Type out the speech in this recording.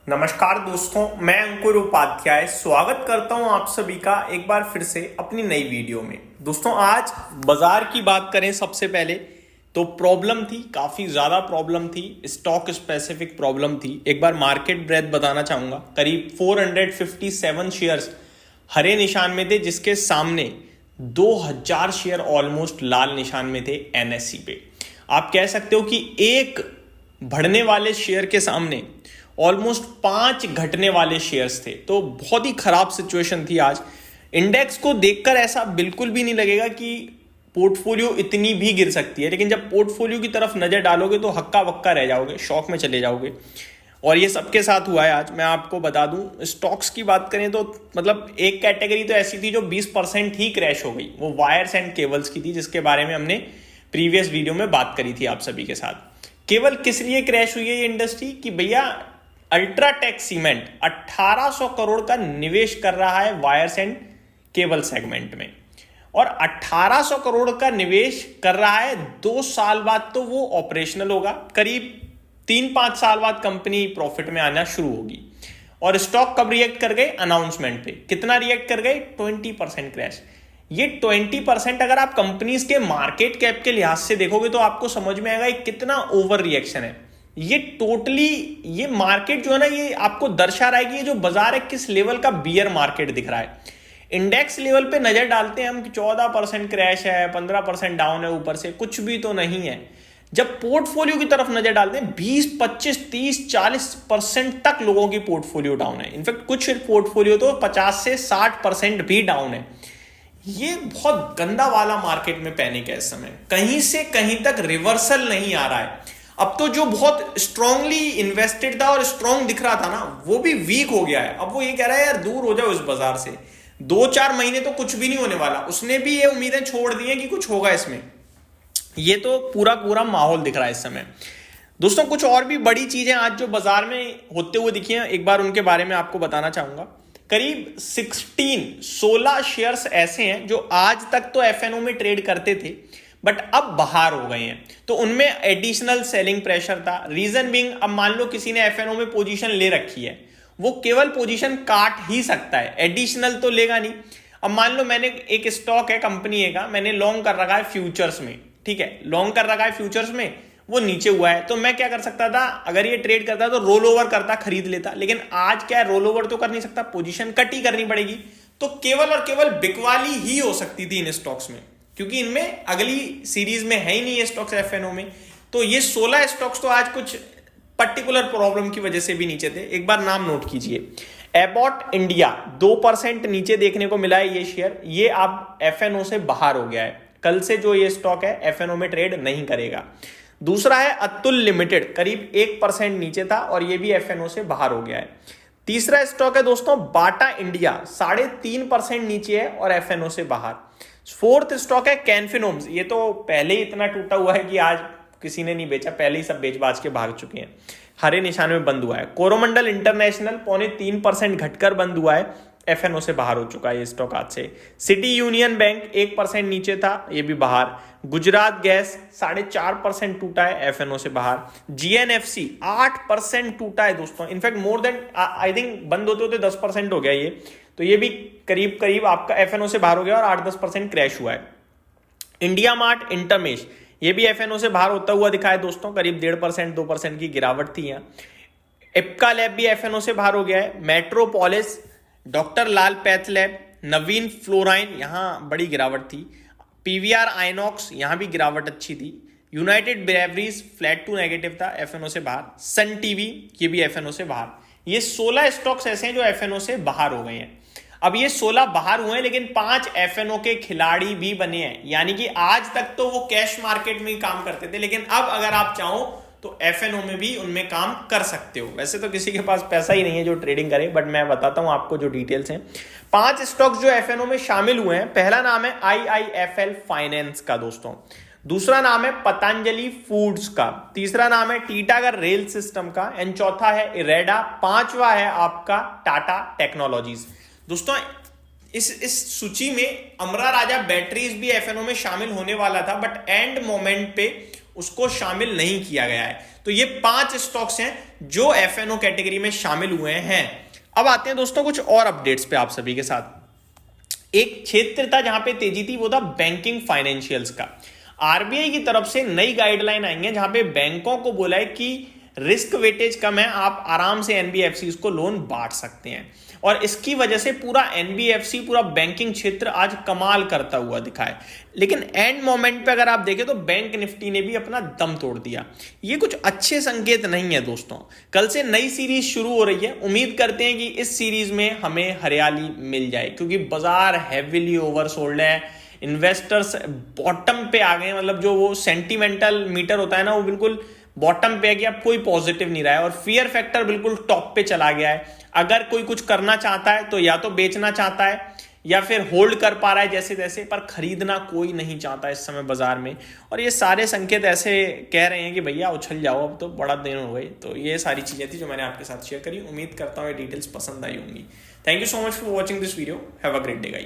नमस्कार दोस्तों, मैं अंकुर उपाध्याय स्वागत करता हूं आप सभी का एक बार फिर से अपनी नई वीडियो में। दोस्तों, आज बाजार की बात करें सबसे पहले तो प्रॉब्लम थी, काफी ज्यादा प्रॉब्लम थी, स्टॉक स्पेसिफिक प्रॉब्लम थी। एक बार मार्केट ब्रेथ बताना चाहूंगा। करीब 457 शेयर्स हरे निशान में थे, जिसके सामने 2000 शेयर ऑलमोस्ट लाल निशान में थे एनएससी पे। आप कह सकते हो कि एक बढ़ने वाले शेयर के सामने ऑलमोस्ट 5 घटने वाले शेयर्स थे। तो बहुत ही खराब सिचुएशन थी आज। इंडेक्स को देखकर ऐसा बिल्कुल भी नहीं लगेगा कि पोर्टफोलियो इतनी भी गिर सकती है, लेकिन जब पोर्टफोलियो की तरफ नजर डालोगे तो हक्का बक्का रह जाओगे, शॉक में चले जाओगे। और ये सबके साथ हुआ है आज। मैं आपको बता दूं, स्टॉक्स की बात करें तो मतलब एक कैटेगरी तो ऐसी थी जो 20% ही क्रैश हो गई, वो वायर्स एंड केबल्स की थी, जिसके बारे में हमने प्रीवियस वीडियो में बात करी थी आप सभी के साथ। केवल किस लिए क्रैश हुई है ये इंडस्ट्री कि भैया अल्ट्राटेक सीमेंट 1800 करोड़ का निवेश कर रहा है वायर्स एंड केबल सेगमेंट में, और 1800 करोड़ का निवेश कर रहा है 2 साल बाद तो वो ऑपरेशनल होगा, करीब 3-5 साल बाद कंपनी प्रॉफिट में आना शुरू होगी। और स्टॉक कब रिएक्ट कर गए? अनाउंसमेंट पे। कितना रिएक्ट कर गए? 20% क्रैश। ये 20% अगर आप कंपनीज के मार्केट कैप के लिहाज से देखोगे तो आपको समझ में आएगा कितना ओवर रिएक्शन है। ये टोटली ये मार्केट जो है ना, ये आपको दर्शा रहा है कि ये जो बाजार है किस लेवल का बियर मार्केट दिख रहा है। इंडेक्स लेवल पे नजर डालते हैं हम कि 14% क्रैश है, 15% डाउन है, ऊपर से कुछ भी तो नहीं है। जब पोर्टफोलियो की तरफ नजर डालते हैं 20, 25, 30, 40% तक लोगों की पोर्टफोलियो डाउन है। इनफैक्ट कुछ पोर्टफोलियो तो 50 से 60% भी डाउन है। ये बहुत गंदा वाला मार्केट में पैनिक है इस समय। कहीं से कहीं तक रिवर्सल नहीं आ रहा है। अब तो जो बहुत स्ट्रांगली इन्वेस्टेड था और स्ट्रांग दिख रहा था ना, वो भी वीक हो गया है। अब वो ये कह रहा है यार दूर हो जाओ इस बाजार से, 2-4 महीने तो कुछ भी नहीं होने वाला। उसने भी ये उम्मीदें छोड़ दी हैं कि कुछ होगा इसमें। ये तो पूरा पूरा माहौल दिख रहा है इस समय। दोस्तों, कुछ और भी बड़ी चीजें आज जो बाजार में होते हुए दिखी हैं, एक बार उनके बारे में आपको बताना चाहूंगा। करीब 16 शेयर्स ऐसे हैं जो आज तक तो एफएनओ में ट्रेड करते थे बट अब बाहर हो गए हैं, तो उनमें एडिशनल सेलिंग प्रेशर था। रीजन बीइंग, अब मान लो किसी ने एफएनओ में पोजीशन ले रखी है, वो केवल पोजीशन काट ही सकता है, एडिशनल तो लेगा नहीं। अब मान लो मैंने एक स्टॉक है कंपनी है का, मैंने लॉन्ग कर रखा है फ्यूचर्स में, ठीक है, लॉन्ग कर रखा है फ्यूचर्स में, वो नीचे हुआ है, तो मैं क्या कर सकता था? अगर ये ट्रेड करता तो रोल ओवर करता, खरीद लेता। लेकिन आज क्या है, रोल ओवर तो कर नहीं सकता, पोजीशन कट ही करनी पड़ेगी। तो केवल और केवल बिकवाली ही हो सकती थी इन स्टॉक्स में, क्योंकि इनमें अगली सीरीज में है ही नहीं ये स्टॉक्स एफएनओ में। तो ये 16 स्टॉक्स तो आज कुछ पर्टिकुलर प्रॉब्लम की वजह से भी नीचे थे। एक बार नाम नोट कीजिए, एबॉट इंडिया 2% नीचे देखने को मिला है ये शेयर। ये अब एफएनओ से बाहर हो गया है। कल से जो ये स्टॉक है एफएनओ में ट्रेड नहीं करेगा। दूसरा है अतुल लिमिटेड, करीब 1% नीचे था और ये भी एफएनओ से बाहर हो गया है। तीसरा स्टॉक है दोस्तों बाटा इंडिया, 3.5% नीचे है और एफएनओ से बाहर। फोर्थ स्टॉक है कैनफिनोम्स, ये तो पहले ही इतना टूटा हुआ है कि आज किसी ने नहीं बेचा, पहले ही सब बेच बाज के भाग चुके हैं, हरे निशान में बंद हुआ है। कोरोमंडल इंटरनेशनल 3.25% घटकर बंद हुआ है, एफएनओ से बाहर हो चुका है ये स्टॉक आज से। सिटी यूनियन बैंक 1% नीचे था, ये भी बाहर। गुजरात गैस 4.5% टूटा है, एफएनओ से बाहर। जीएनएफसी 8% टूटा है दोस्तों, in fact more than I think बंद होते होते 10% हो गया ये, तो ये भी करीब करीब आपका एफएनओ से बाहर हो गया और 8-10% क्रैश हुआ है। इंडिया मार्ट इंटरमेश, ये भी एफएनओ से बाहर होता हुआ दिखा है दोस्तों, करीब 1.5%, 2% की गिरावट थी यहाँ। इप्का लैब भी एफएनओ से बाहर हो गया है। मेट्रोपोलिस, डॉक्टर लाल पैथ लैब, नवीन फ्लोराइन, यहां बड़ी गिरावट थी। पीवीआर आइनॉक्स, यहां भी गिरावट अच्छी थी। United Breweries flat to negative था, एफएनओ से बाहर। सन टीवी, ये भी एफएनओ से बाहर। ये 16 स्टॉक्स ऐसे हैं जो एफएनओ से बाहर हो गए हैं। अब ये 16 बाहर हुए हैं, लेकिन 5 एफएनओ के खिलाड़ी भी बने हैं, यानी कि आज तक तो वो कैश मार्केट में ही काम करते थे, लेकिन अब अगर आप चाहो तो एफएनओ में भी उनमें काम कर सकते हो। वैसे तो किसी के पास पैसा ही नहीं है जो ट्रेडिंग करे, बट मैं बताता हूं आपको जो डिटेल्स हैं। 5 स्टॉक्स जो एफएनओ में शामिल हुए हैं, पहला नाम है आईआईएफएल फाइनेंस का दोस्तों, दूसरा नाम है पतंजलि फूड्स का, तीसरा नाम है टीटागढ़ रेल सिस्टम का, एंड चौथा है इरेडा, पांचवा है आपका टाटा टेक्नोलॉजीज। दोस्तों, इस सूची में अमरा राजा बैटरीज भी एफएनओ में शामिल होने वाला था, बट एंड मोमेंट पे उसको शामिल नहीं किया गया है। तो ये 5 स्टॉक्स हैं जो FNO कैटेगरी में शामिल हुए हैं। अब आते हैं दोस्तों कुछ और अपडेट्स पे आप सभी के साथ। एक क्षेत्र था जहां पे तेजी थी, वो था बैंकिंग फाइनेंशियल्स का। RBI की तरफ से नई गाइडलाइन आई है जहां पे बैंकों को बोला है कि रिस्क वेटेज कम है, आप आराम से NBFCs को लोन बांट सकते हैं। और इसकी वजह से पूरा NBFC, पूरा बैंकिंग क्षेत्र आज कमाल करता हुआ दिखा है। लेकिन एंड मोमेंट पे अगर आप देखें तो बैंक निफ्टी ने भी अपना दम तोड़ दिया। ये कुछ अच्छे संकेत नहीं है दोस्तों। कल से नई सीरीज शुरू हो रही है, उम्मीद करते हैं कि इस सीरीज में हमें हरियाली मिल जाए, क्योंकि बाजार हैविली ओवरसोल्ड है। इन्वेस्टर्स बॉटम पे आ गए, मतलब जो वो सेंटिमेंटल मीटर होता है ना, वो बिल्कुल बॉटम पे है कि अब कोई पॉजिटिव नहीं रहा है, और फियर फैक्टर बिल्कुल टॉप पे चला गया है। अगर कोई कुछ करना चाहता है तो या तो बेचना चाहता है या फिर होल्ड कर पा रहा है जैसे तैसे, पर खरीदना कोई नहीं चाहता इस समय बाजार में। और ये सारे संकेत ऐसे कह रहे हैं कि भैया उछल जाओ, अब तो बड़ा दिन हो गई। तो ये सारी चीजें थी जो मैंने आपके साथ शेयर करी। उम्मीद करता हूँ ये डिटेल्स पसंद आई होंगी। Thank you so much for watching this video. Have a great day guys.